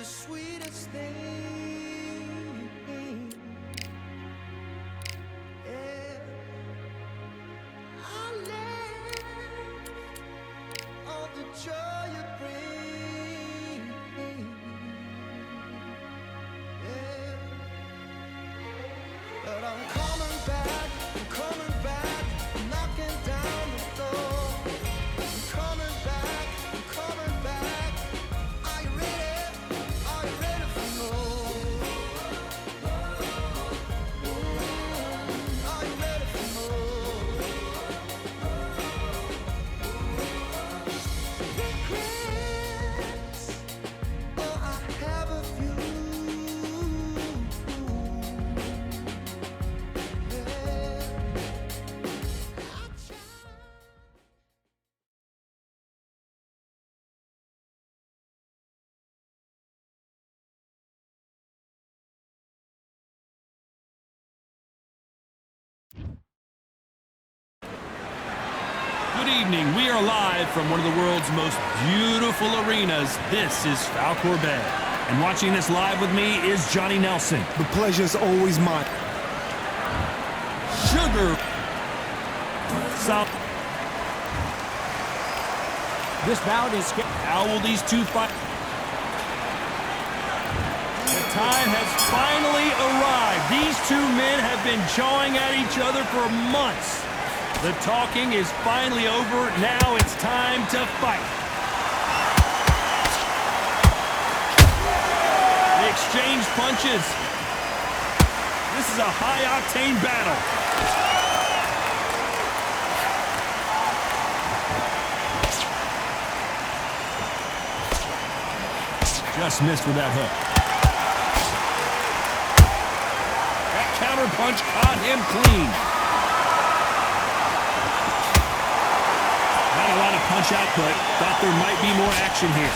the sweetest thing. Yeah. I live all the joy you bring. Yeah. But I'm coming back, knocking down the door. I'm coming back. Are you ready? Are you ready for more? Are you ready for more? Regrets, oh, I have a few. Good evening. We are live from one of the world's most beautiful arenas. This is Falcor Bay. And watching this live with me is Johnny Nelson. The pleasure's always mine. Sugar. South. This bout is... How will these two fight? The time has finally arrived. These two men have been jawing at each other for months. The talking is finally over. Now it's time to fight. They exchange punches. This is a high-octane battle. Just missed with that hook. That counter punch caught him clean. Not a lot of punch output. Thought there might be more action here.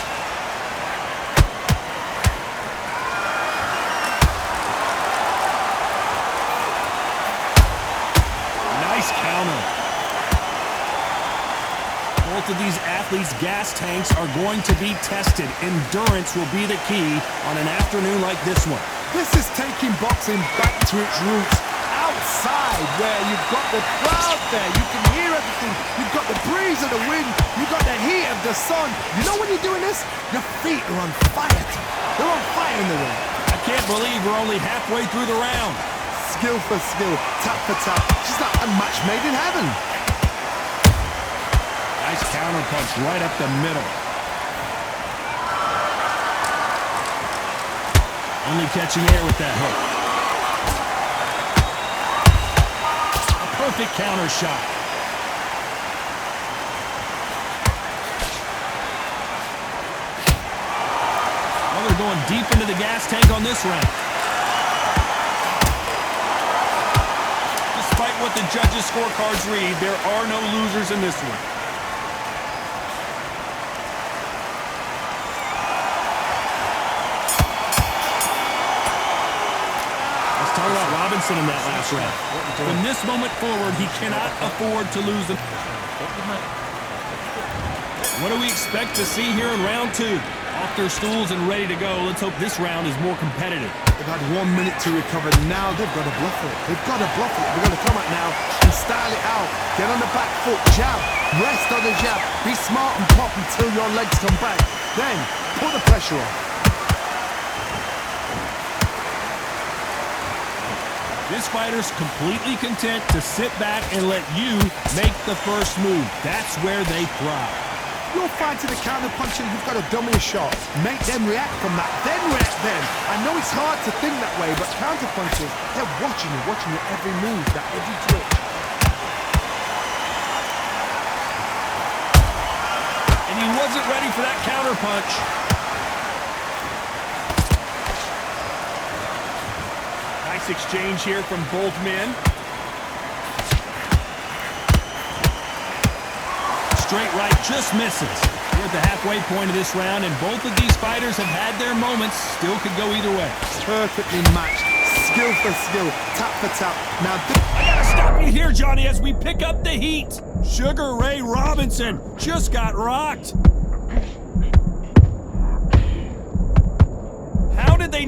Nice counter. Both of these athletes' gas tanks are going to be tested. Endurance will be the key on an afternoon like this one. This is taking boxing back to its roots. Outside, where you've got the crowd there, you can hear everything. You've got the breeze of the wind, you've got the heat of the sun. You know when you're doing this? Your feet are on fire. They're on fire in the ring. I can't believe we're only halfway through the round. Skill for skill, tap for tap. Just like a match made in heaven. Nice counter punch right up the middle. Only catching air with that hook. A perfect counter shot. Well, they're going deep into the gas tank on this round. Despite what the judges' scorecards read, there are no losers in this one. Talk about Robinson in that last round. From this moment forward, he cannot afford to lose them. What do we expect to see here in round two? Off their stools and ready to go. Let's hope this round is more competitive. They've had 1 minute to recover. Now they've got to bluff it. They've got to bluff it. They're going to come out now and style it out. Get on the back foot, jab, rest on the jab. Be smart and pop until your legs come back. Then put the pressure on. This fighter's completely content to sit back and let you make the first move. That's where they thrive. You're fighting a counter puncher, you've got to dummy a shot. Make them react from that, then react then. I know it's hard to think that way, but counter punchers, they're watching your every move, that every twitch. And he wasn't ready for that counter punch. Nice exchange here from both men. Straight right just misses. We're at the halfway point of this round, and both of these fighters have had their moments. Still could go either way. Perfectly matched. Skill for skill. Tap for tap. Now, I gotta stop you here, Johnny, as we pick up the heat. Sugar Ray Robinson just got rocked.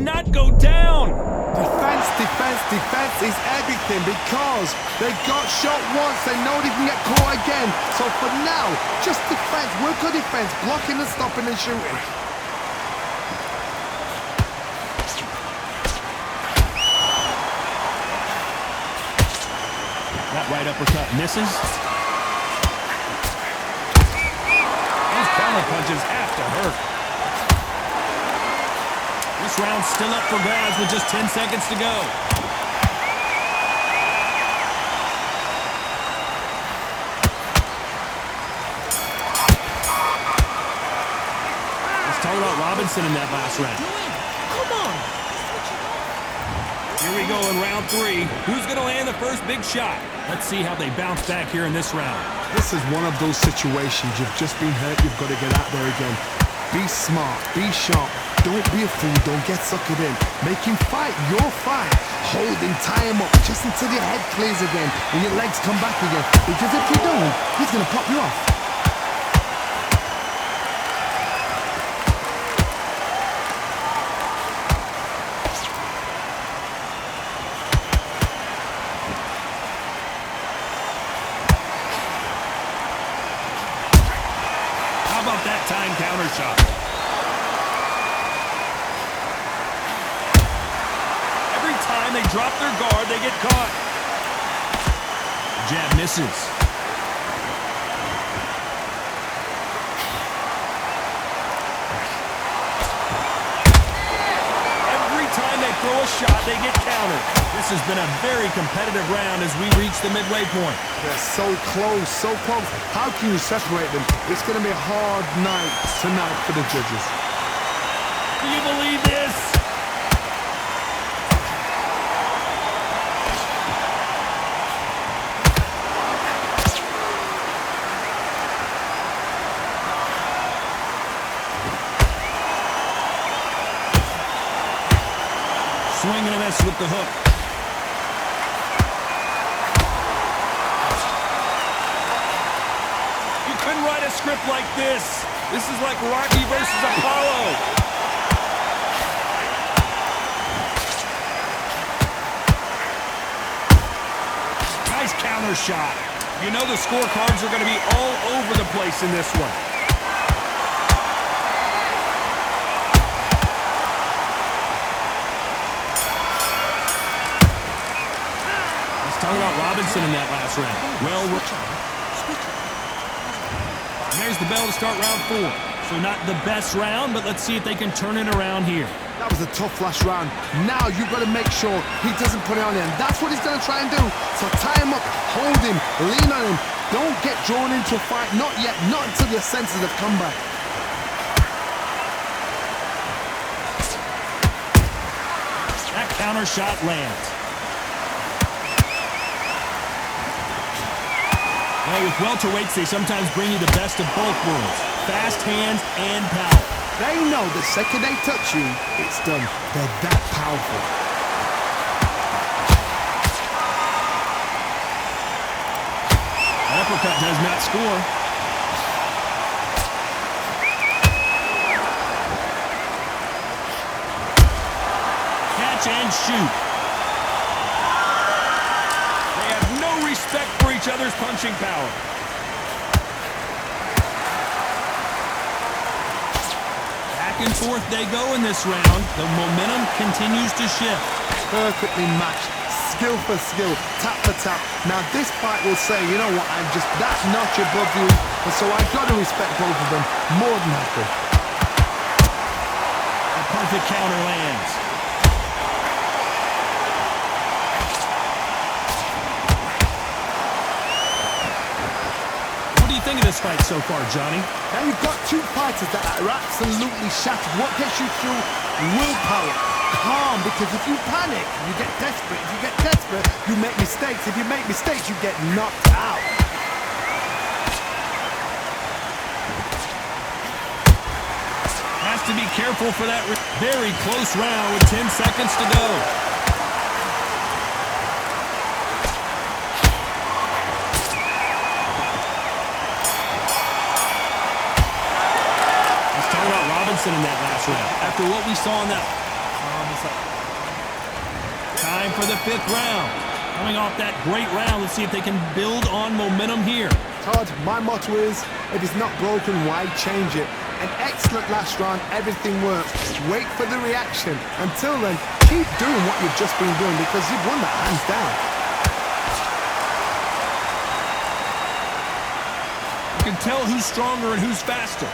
not go down? Defense, defense, defense is everything because they got shot once, they know they can get caught again. So for now, just defense, work on defense, blocking and stopping and shooting. That right uppercut misses. Those counter punches have to hurt. This round's still up for grabs with just 10 seconds to go. Let's talk about Robinson in that last round. Come on. Here we go in round 3. Who's going to land the first big shot? Let's see how they bounce back here in this round. This is one of those situations. You've just been hurt, you've got to get out there again. Be smart, be sharp. Don't be a fool, don't get suckered in. Make him fight your fight. Hold him, tie him up, just until your head clears again and your legs come back again. Because if you don't, he's going to pop you off. How about that time counter shot? Every time they drop their guard, they get caught. Jab misses. Every time they throw a shot, they get countered. This has been a very competitive round as we reach the midway point. They're so close, so close. How can you separate them? It's going to be a hard night tonight for the judges. Do you believe this? Swing and a miss with the hook. You couldn't write a script like this. This is like Rocky versus Apollo. Nice counter shot. You know the scorecards are going to be all over the place in this one. Talk about Robinson in that last round. Well, there's the bell to start round 4. So not the best round, but let's see if they can turn it around here. That was a tough last round. Now you've got to make sure he doesn't put it on him. That's what he's going to try and do. So tie him up, hold him, lean on him. Don't get drawn into a fight. Not yet. Not until your senses have come back. That counter shot lands. Well, with welterweights, they sometimes bring you the best of both worlds. Fast hands and power. They know the second they touch you, it's done. They're that powerful. An uppercut does not score. Catch and shoot. Respect for each other's punching power. Back and forth they go in this round. The momentum continues to shift. Perfectly matched. Skill for skill. Tap for tap. Now this fight will say, you know what, I'm just that notch above you. And so I've got to respect both of them more than happy. A perfect counter lands. What do you think of this fight so far, Johnny? Now you've got two fighters that are absolutely shattered. What gets you through? Willpower. Calm, because if you panic, you get desperate. If you get desperate, you make mistakes. If you make mistakes, you get knocked out. Has to be careful for that very close round with 10 seconds to go. In that last round. After what we saw in that... Calm as Time for the 5th round. Coming off that great round, let's see if they can build on momentum here. Todd, my motto is, if it's not broken, why change it? An excellent last round, everything works. Wait for the reaction. Until then, keep doing what you've just been doing because you've won that hands down. You can tell who's stronger and who's faster.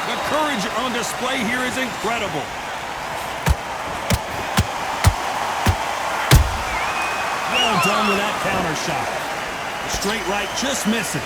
The courage on display here is incredible. Well done with that counter shot. The straight right just misses.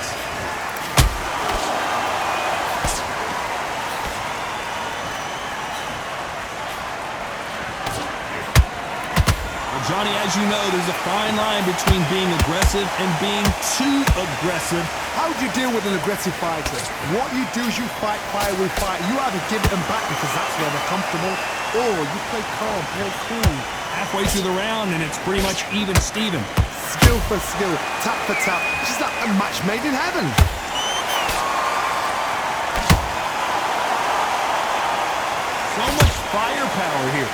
Well, Johnny, as you know, there's a fine line between being aggressive and being too aggressive. How do you deal with an aggressive fighter? What you do is you fight fire with fire. You either give them back because that's where they're comfortable, or you play calm, play cool. Halfway through the round, and it's pretty much even Steven. Skill for skill, tap for tap. Just like a match made in heaven. So much firepower here.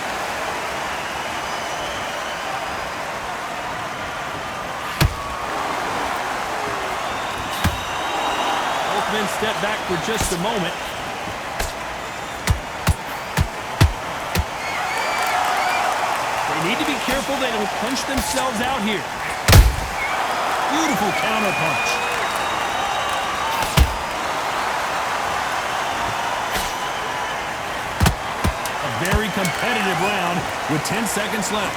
Both men step back for just a moment. Need to be careful they don't punch themselves out here. Beautiful counter punch. A very competitive round with 10 seconds left.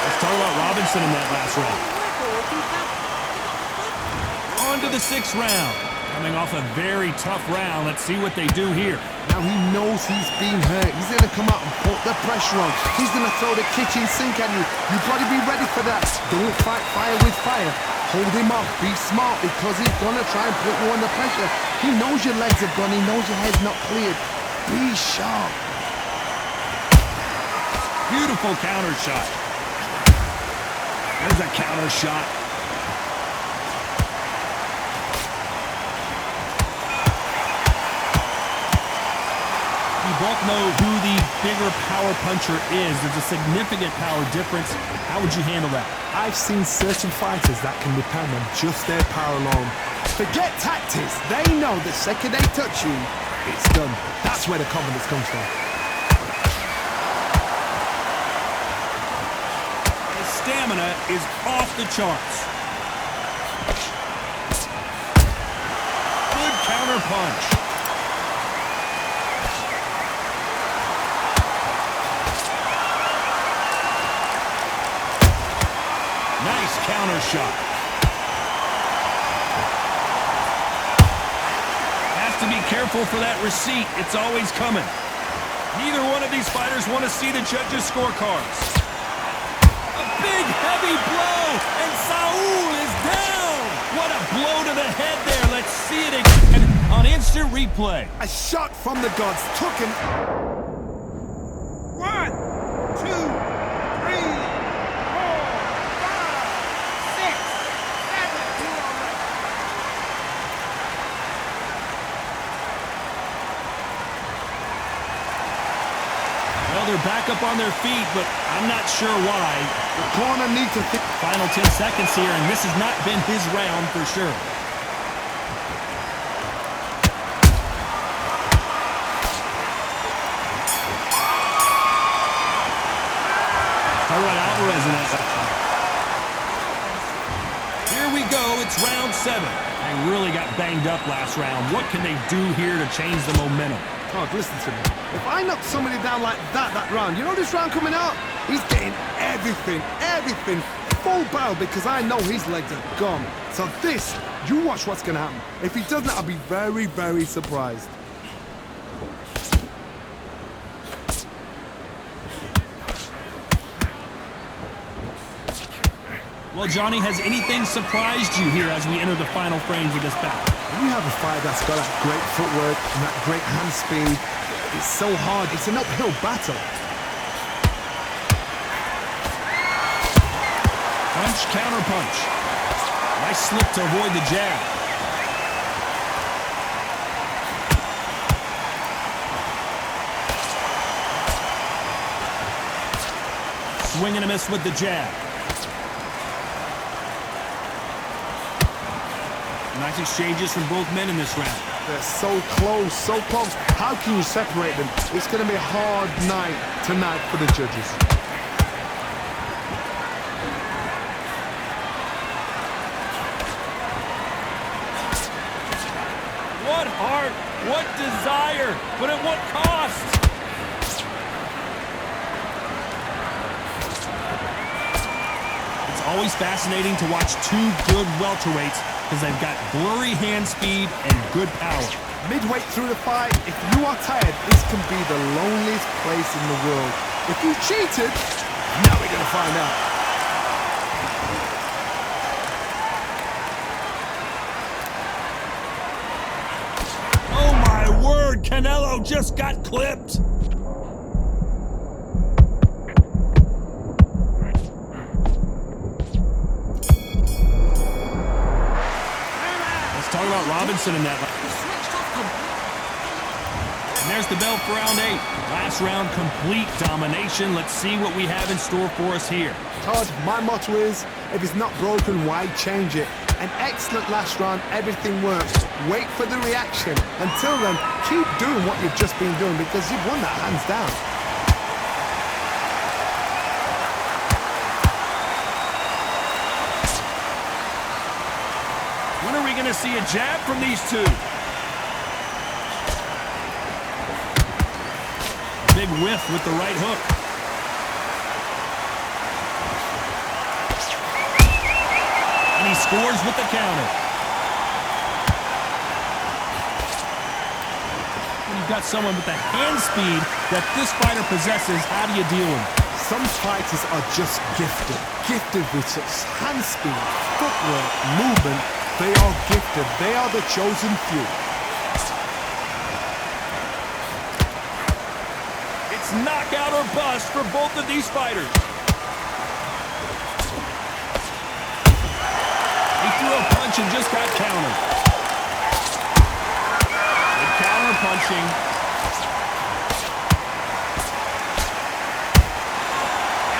Let's talk about Robinson in that last round. On to the 6th round. Coming off a very tough round. Let's see what they do here. Now he knows he's been hurt. He's going to come out and put the pressure on. He's going to throw the kitchen sink at you. You've got to be ready for that. Don't fight fire with fire. Hold him off. Be smart because he's going to try and put you under pressure. He knows your legs have gone. He knows your head's not cleared. Be sharp. Beautiful counter shot. There's a counter shot. Both know who the bigger power puncher is. There's a significant power difference. How would you handle that? I've seen certain fighters that can depend on just their power alone. Forget tactics. They know the second they touch you, it's done. That's where the confidence comes from. His stamina is off the charts. Good counter punch. Nice counter shot. Has to be careful for that receipt. It's always coming. Neither one of these fighters want to see the judges' scorecards. A big, heavy blow, and Saul is down. What a blow to the head there. Let's see it again on instant replay. A shot from the gods took him. 1, 2, 3. Well, they're back up on their feet, but I'm not sure why. The corner needs to think. Final 10 seconds here, and this has not been his round for sure. All right, Alvarez in that. Here we go. It's round 7. They really got banged up last round. What can they do here to change the momentum? Todd, listen to me. If I knock somebody down like that round, you know this round coming out? He's getting everything, full barrel because I know his legs are gone. So this, you watch what's going to happen. If he doesn't, I'll be very, very surprised. Well, Johnny, has anything surprised you here as we enter the final frames of this bout? When you have a fighter that's got that great footwork and that great hand speed, it's so hard. It's an uphill battle. Punch, counter punch. Nice slip to avoid the jab. Swing and a miss with the jab. Nice exchanges from both men in this round. They're so close, so close. How can you separate them? It's going to be a hard night tonight for the judges. What heart, what desire, but at what cost? It's always fascinating to watch two good welterweights because they've got blurry hand speed and good power. Midway through the fight, if you are tired, this can be the loneliest place in the world. If you cheated, now we're going to find out. Oh my word, Canelo just got clipped. Let's talk about Robinson in that. And there's the bell for round 8. Last round, complete domination. Let's see what we have in store for us here. Todd, my motto is, if it's not broken, why change it? An excellent last round, everything works. Wait for the reaction. Until then, keep doing what you've just been doing because you've won that hands down. When are we going to see a jab from these two? Big whiff with the right hook. And he scores with the counter. When you've got someone with the hand speed that this fighter possesses, how do you deal with it? Some fighters are just gifted. Gifted with such hand speed, footwork, movement. They are gifted. They are the chosen few. It's knockout or bust for both of these fighters. He threw a punch and just got countered. Good counter punching.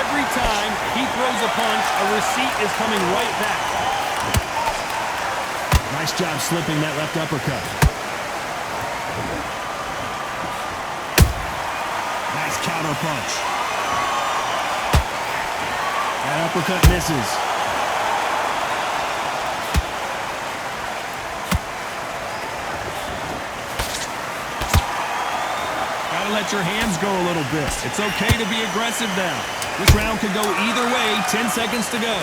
Every time he throws a punch, a receipt is coming right back. Nice job slipping that left uppercut. Nice counter punch. That uppercut misses. Gotta let your hands go a little bit. It's okay to be aggressive now. This round could go either way. 10 seconds to go.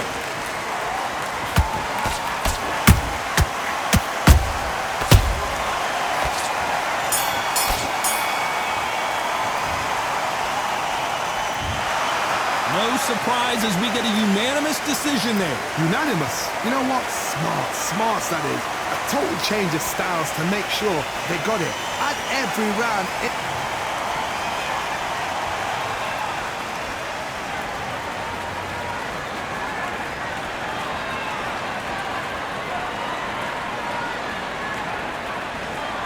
No surprise as we get a unanimous decision there. Unanimous. You know what? Smart. Smarts, that is. A total change of styles to make sure they got it. At every round,